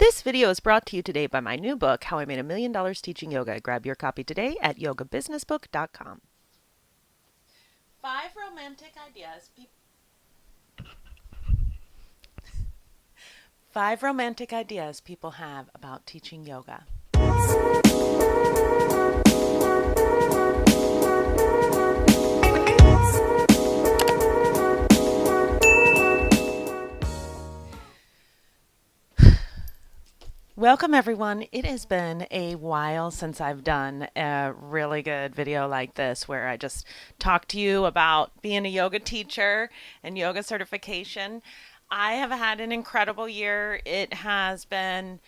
This video is brought to you today by my new book, How I Made $1,000,000 Teaching Yoga. Grab your copy today at yogabusinessbook.com. Five romantic ideas. Five romantic ideas people have about teaching yoga. Welcome everyone. It has been a while since I've done a really good video like this where I just talk to you about being a yoga teacher and yoga certification. I have had an incredible year. It has been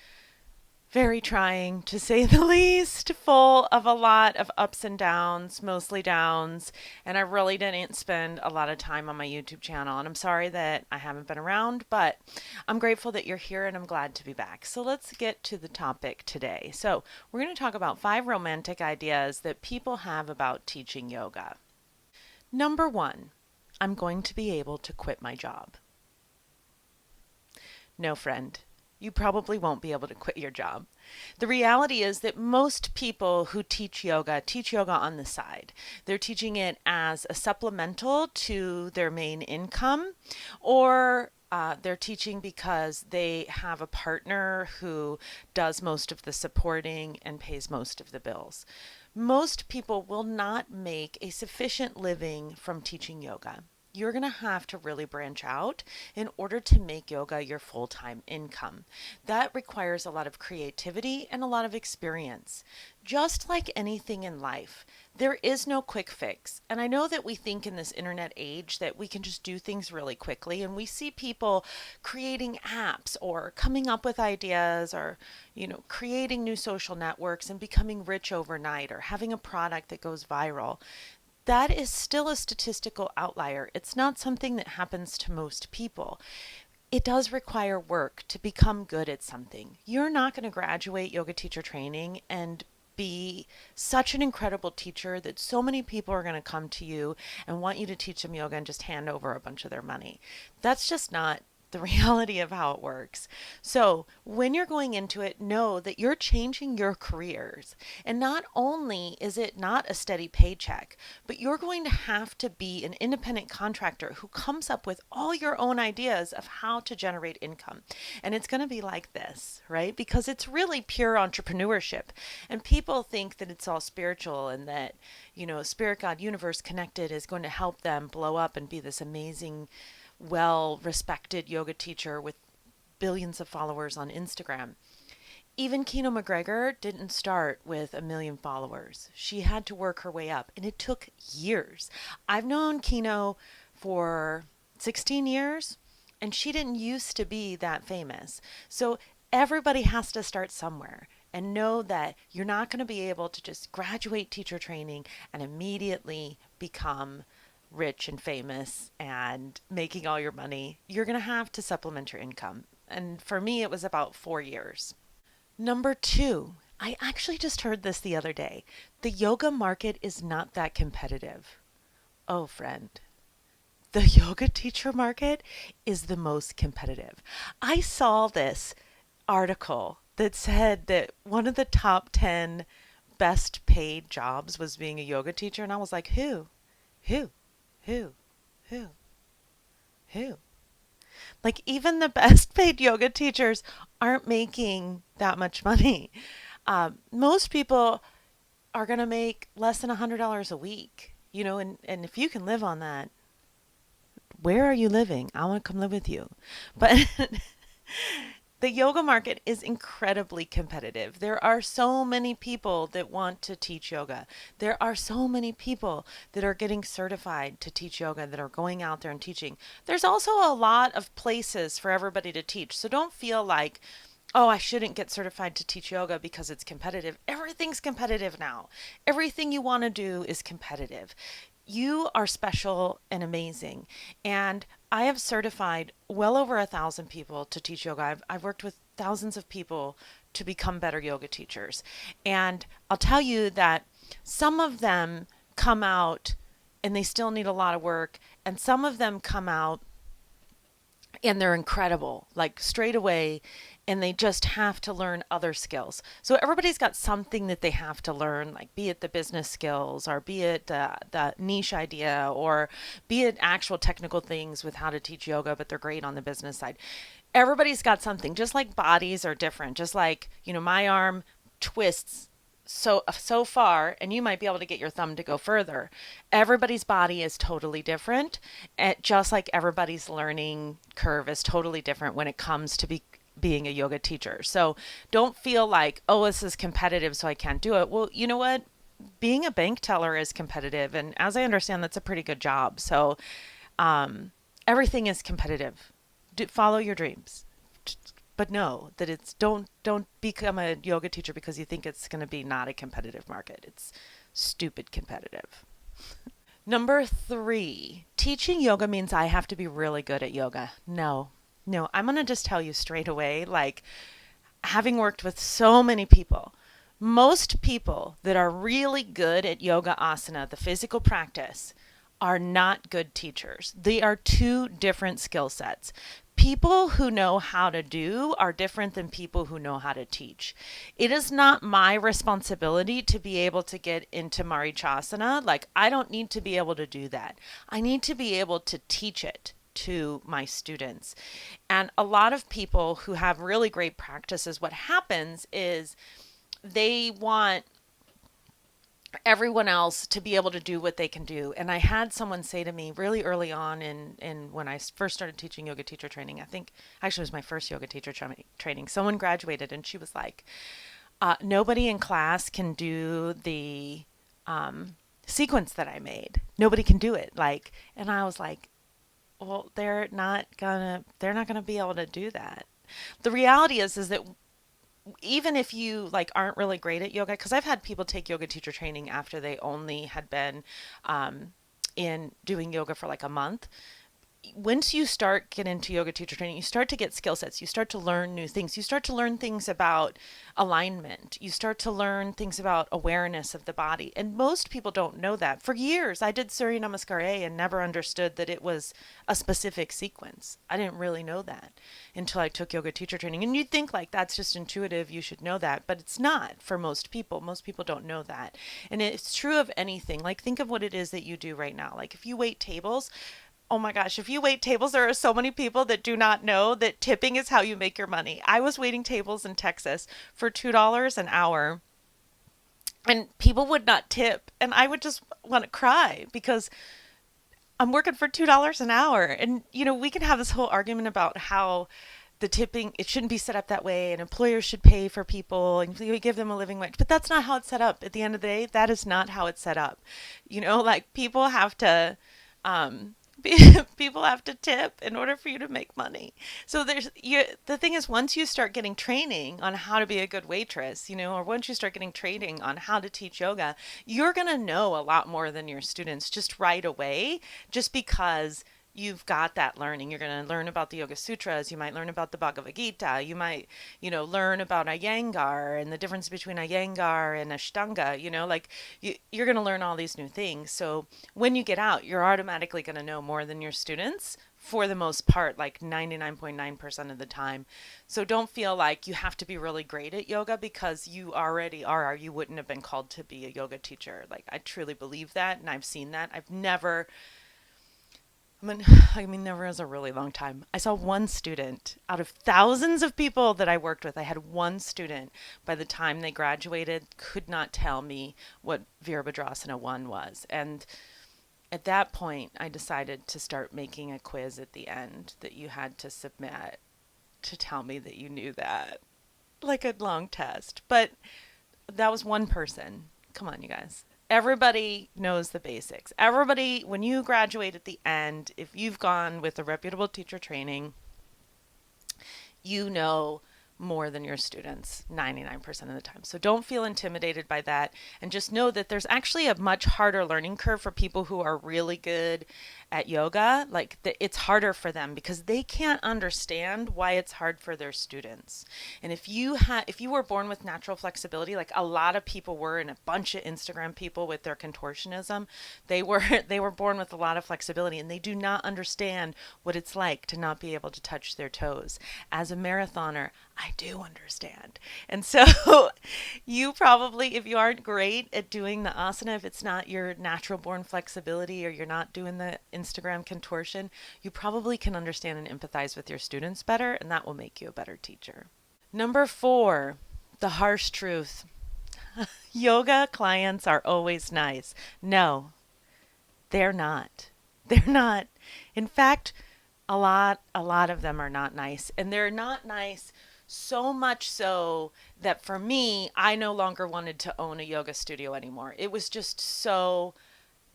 very trying, to say the least, full of a lot of ups and downs, mostly downs, and I really didn't spend a lot of time on my YouTube channel. And I'm sorry that I haven't been around, but I'm grateful that you're here and I'm glad to be back. So let's get to the topic today. So we're going to talk about 5 romantic ideas that people have about teaching yoga. Number 1, I'm going to be able to quit my job. No, friend. You probably won't be able to quit your job. The reality is that most people who teach yoga on the side. They're teaching it as a supplemental to their main income, or they're teaching because they have a partner who does most of the supporting and pays most of the bills. Most people will not make a sufficient living from teaching yoga. You're going to have to really branch out in order to make yoga your full-time income. That requires a lot of creativity and a lot of experience. Just like anything in life, there is no quick fix. And I know that we think in this internet age that we can just do things really quickly, and we see people creating apps or coming up with ideas or, creating new social networks and becoming rich overnight or having a product that goes viral. That is still a statistical outlier. It's not something that happens to most people. It does require work to become good at something. You're not going to graduate yoga teacher training and be such an incredible teacher that so many people are going to come to you and want you to teach them yoga and just hand over a bunch of their money. That's just not the reality of how it works. So when you're going into it, know that you're changing your careers. And not only is it not a steady paycheck, but you're going to have to be an independent contractor who comes up with all your own ideas of how to generate income. And it's going to be like this, right? Because it's really pure entrepreneurship. And people think that it's all spiritual and that, spirit, God, universe connected is going to help them blow up and be this amazing, well-respected yoga teacher with billions of followers on Instagram. Even Kino McGregor didn't start with 1 million followers. She had to work her way up, and it took years. I've known Kino for 16 years, and she didn't used to be that famous. So everybody has to start somewhere. And know that you're not going to be able to just graduate teacher training and immediately become rich and famous and making all your money. You're going to have to supplement your income. And for me, it was about 4 years. Number 2, I actually just heard this the other day. The yoga market is not that competitive. Oh, friend. The yoga teacher market is the most competitive. I saw this article that said that one of the top 10 best paid jobs was being a yoga teacher. And I was like, who? Who? Who? Who? Who? Like, even the best paid yoga teachers aren't making that much money. Most people are going to make less than $100 a week, and if you can live on that, where are you living? I want to come live with you. But the yoga market is incredibly competitive. There are so many people that want to teach yoga. There are so many people that are getting certified to teach yoga that are going out there and teaching. There's also a lot of places for everybody to teach. So don't feel like, oh, I shouldn't get certified to teach yoga because it's competitive. Everything's competitive now. Everything you want to do is competitive. You are special and amazing. And I have certified well over 1,000 people to teach yoga. I've worked with thousands of people to become better yoga teachers. And I'll tell you that some of them come out and they still need a lot of work. And some of them come out and they're incredible, like straight away. and they just have to learn other skills. So everybody's got something that they have to learn, like be it the business skills, or be it the niche idea, or be it actual technical things with how to teach yoga, but they're great on the business side. Everybody's got something, just like bodies are different, just like, my arm twists so far, and you might be able to get your thumb to go further. Everybody's body is totally different, and just like everybody's learning curve is totally different when it comes to being a yoga teacher. So don't feel like, oh, this is competitive, so I can't do it. Well, you know what? Being a bank teller is competitive, and as I understand, that's a pretty good job. So everything is competitive. Follow your dreams, but know that it's don't become a yoga teacher because you think it's going to be not a competitive market. It's stupid competitive. Number 3, teaching yoga means I have to be really good at yoga. No, no, I'm going to just tell you straight away, like, having worked with so many people, most people that are really good at yoga asana, the physical practice, are not good teachers. They are two different skill sets. People who know how to do are different than people who know how to teach. It is not my responsibility to be able to get into Marichasana. Like, I don't need to be able to do that. I need to be able to teach it to my students. And a lot of people who have really great practices, what happens is they want everyone else to be able to do what they can do. And I had someone say to me really early on in when I first started teaching yoga teacher training, I think actually it was my first yoga teacher training, someone graduated and she was like, nobody in class can do the sequence that I made. Nobody can do it. Like, and I was like, well, they're not gonna be able to do that. The reality is that even if you like aren't really great at yoga, because I've had people take yoga teacher training after they only had been in doing yoga for like a month. Once you start get into yoga teacher training, you start to get skill sets. You start to learn new things. You start to learn things about alignment. You start to learn things about awareness of the body. And most people don't know that. For years, I did Surya Namaskar A and never understood that it was a specific sequence. I didn't really know that until I took yoga teacher training. And you'd think like that's just intuitive. You should know that, but it's not for most people. Most people don't know that. And it's true of anything. Like think of what it is that you do right now. Like if you wait tables, oh my gosh, if you wait tables, there are so many people that do not know that tipping is how you make your money. I was waiting tables in Texas for $2 an hour and people would not tip. And I would just want to cry because I'm working for $2 an hour. And, we can have this whole argument about how the tipping, it shouldn't be set up that way and employers should pay for people and we give them a living wage. But that's not how it's set up. At the end of the day, that is not how it's set up. Like people have to, um, people have to tip in order for you to make money. So the thing is, once you start getting training on how to be a good waitress, or once you start getting training on how to teach yoga, you're going to know a lot more than your students just right away, just because you've got that learning. You're going to learn about the Yoga Sutras. You might learn about the Bhagavad Gita. You might, learn about Iyengar and the difference between Iyengar and Ashtanga. Like you're going to learn all these new things. So when you get out, you're automatically going to know more than your students for the most part, like 99.9% of the time. So don't feel like you have to be really great at yoga because you already are. You wouldn't have been called to be a yoga teacher. Like I truly believe that, and I've seen that. Never is a really long time. I saw one student out of thousands of people that I worked with. I had one student by the time they graduated could not tell me what Virabhadrasana 1 was. And at that point, I decided to start making a quiz at the end that you had to submit to tell me that you knew that. Like a long test. But that was one person. Come on, you guys. Everybody knows the basics. Everybody, when you graduate at the end, if you've gone with a reputable teacher training, you know more than your students 99% of the time. So don't feel intimidated by that, and just know that there's actually a much harder learning curve for people who are really good at yoga, like it's harder for them because they can't understand why it's hard for their students. And if you were born with natural flexibility, like a lot of people were, and a bunch of Instagram people with their contortionism, they were they were born with a lot of flexibility, and they do not understand what it's like to not be able to touch their toes. As a marathoner, I do understand. And so you probably, if you aren't great at doing the asana, if it's not your natural born flexibility or you're not doing the Instagram contortion, you probably can understand and empathize with your students better, and that will make you a better teacher. Number 4, the harsh truth. Yoga clients are always nice. No, they're not. They're not. In fact, a lot of them are not nice, and they're not nice so much so that for me, I no longer wanted to own a yoga studio anymore. It was just so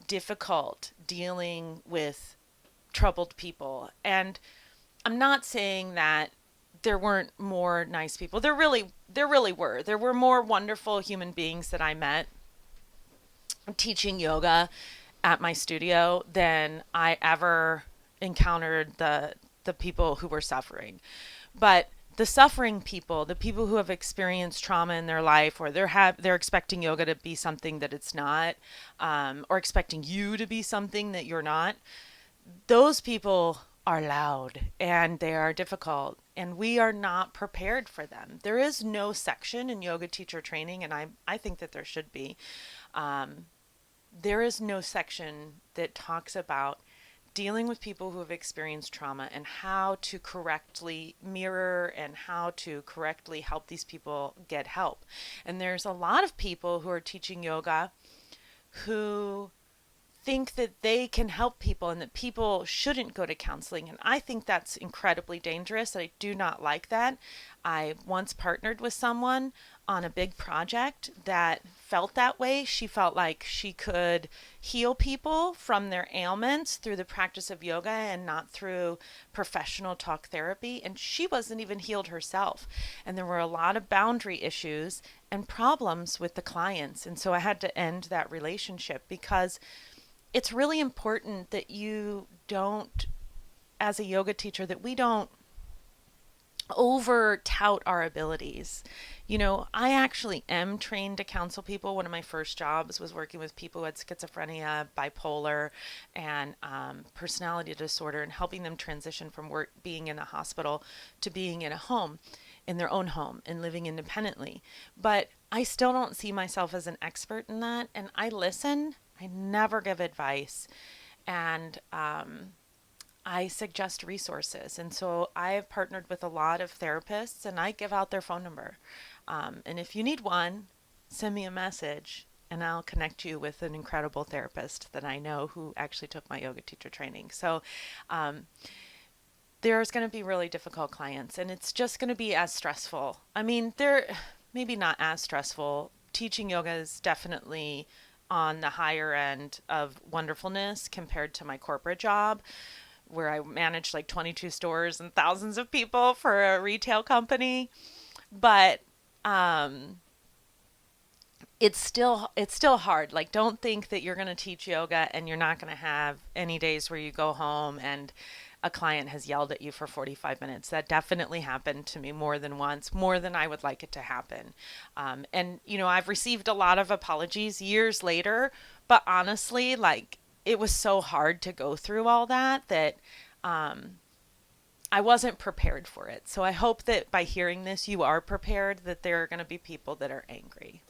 difficult dealing with troubled people. And I'm not saying that there weren't more nice people. There really were. There were more wonderful human beings that I met teaching yoga at my studio than I ever encountered the people who were suffering. But the suffering people, the people who have experienced trauma in their life, or they're expecting yoga to be something that it's not, or expecting you to be something that you're not, those people are loud and they are difficult, and we are not prepared for them. There is no section in yoga teacher training, and I think that there should be. Um, there is no section that talks about dealing with people who have experienced trauma and how to correctly mirror and how to correctly help these people get help. And there's a lot of people who are teaching yoga who think that they can help people and that people shouldn't go to counseling. And I think that's incredibly dangerous. I do not like that. I once partnered with someone on a big project that felt that way. She felt like she could heal people from their ailments through the practice of yoga and not through professional talk therapy. And she wasn't even healed herself. And there were a lot of boundary issues and problems with the clients. And so I had to end that relationship because it's really important that you don't, as a yoga teacher, that we don't over tout our abilities. You know, I actually am trained to counsel people. One of my first jobs was working with people who had schizophrenia, bipolar, and personality disorder, and helping them transition from work being in a hospital to being in a home, in their own home, and living independently. But I still don't see myself as an expert in that, and I listen. I never give advice, and I suggest resources. And so I have partnered with a lot of therapists, and I give out their phone number. And if you need one, send me a message, and I'll connect you with an incredible therapist that I know who actually took my yoga teacher training. So there's going to be really difficult clients, and it's just going to be as stressful. I mean, they're maybe not as stressful. Teaching yoga is definitely on the higher end of wonderfulness compared to my corporate job, where I managed like 22 stores and thousands of people for a retail company. But it's still hard. Like, don't think that you're going to teach yoga and you're not going to have any days where you go home and a client has yelled at you for 45 minutes. That definitely happened to me more than once, more than I would like it to happen. And, you know, I've received a lot of apologies years later, but honestly, like, it was so hard to go through all that I wasn't prepared for it. So I hope that by hearing this, you are prepared, that there are going to be people that are angry.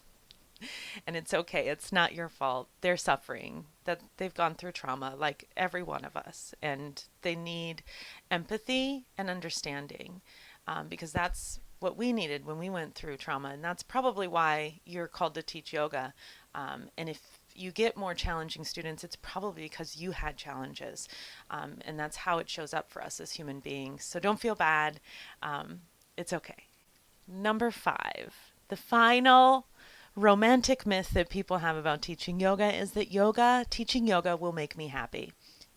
And it's okay. It's not your fault. They're suffering, that they've gone through trauma like every one of us. And they need empathy and understanding, because that's what we needed when we went through trauma. And that's probably why you're called to teach yoga. And if you get more challenging students, it's probably because you had challenges. And that's how it shows up for us as human beings. So don't feel bad. It's okay. Number 5, the final romantic myth that people have about teaching yoga is that teaching yoga will make me happy.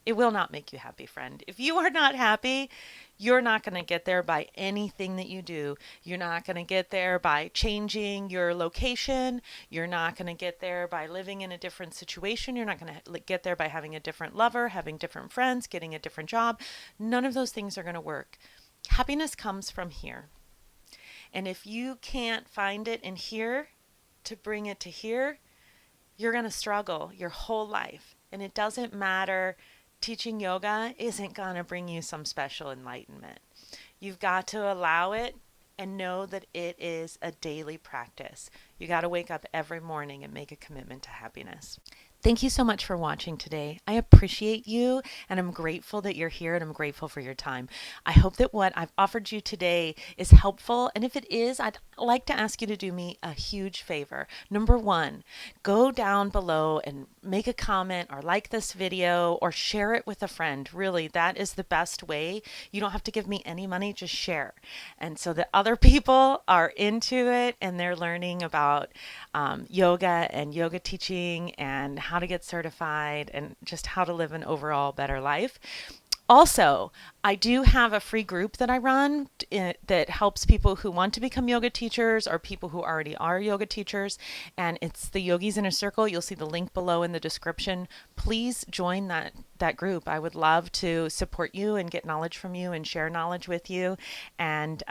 It will not make you happy, friend. If you are not happy, you're not going to get there by anything that you do. You're not going to get there by changing your location. You're not going to get there by living in a different situation. You're not going to get there by having a different lover, having different friends, getting a different job. None of those things are going to work. Happiness comes from here. And if you can't find it in here to bring it to here, you're going to struggle your whole life. And it doesn't matter. Teaching yoga isn't going to bring you some special enlightenment. You've got to allow it and know that it is a daily practice. You got to wake up every morning and make a commitment to happiness. Thank you so much for watching today. I appreciate you and I'm grateful that you're here and I'm grateful for your time. I hope that what I've offered you today is helpful. And if it is, I'd like to ask you to do me a huge favor. Number one, go down below and make a comment or like this video or share it with a friend. Really, that is the best way. You don't have to give me any money, just share. And so that other people are into it and they're learning about yoga and yoga teaching and how to get certified and just how to live an overall better life. Also, I do have a free group that I run that helps people who want to become yoga teachers or people who already are yoga teachers. And it's the Yogis in a Circle. You'll see the link below in the description. Please join that group. I would love to support you and get knowledge from you and share knowledge with you and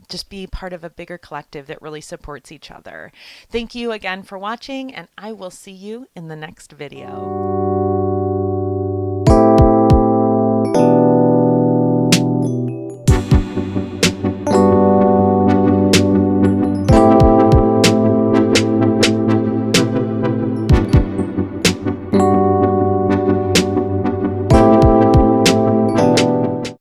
just be part of a bigger collective that really supports each other. Thank you again for watching, and I will see you in the next video.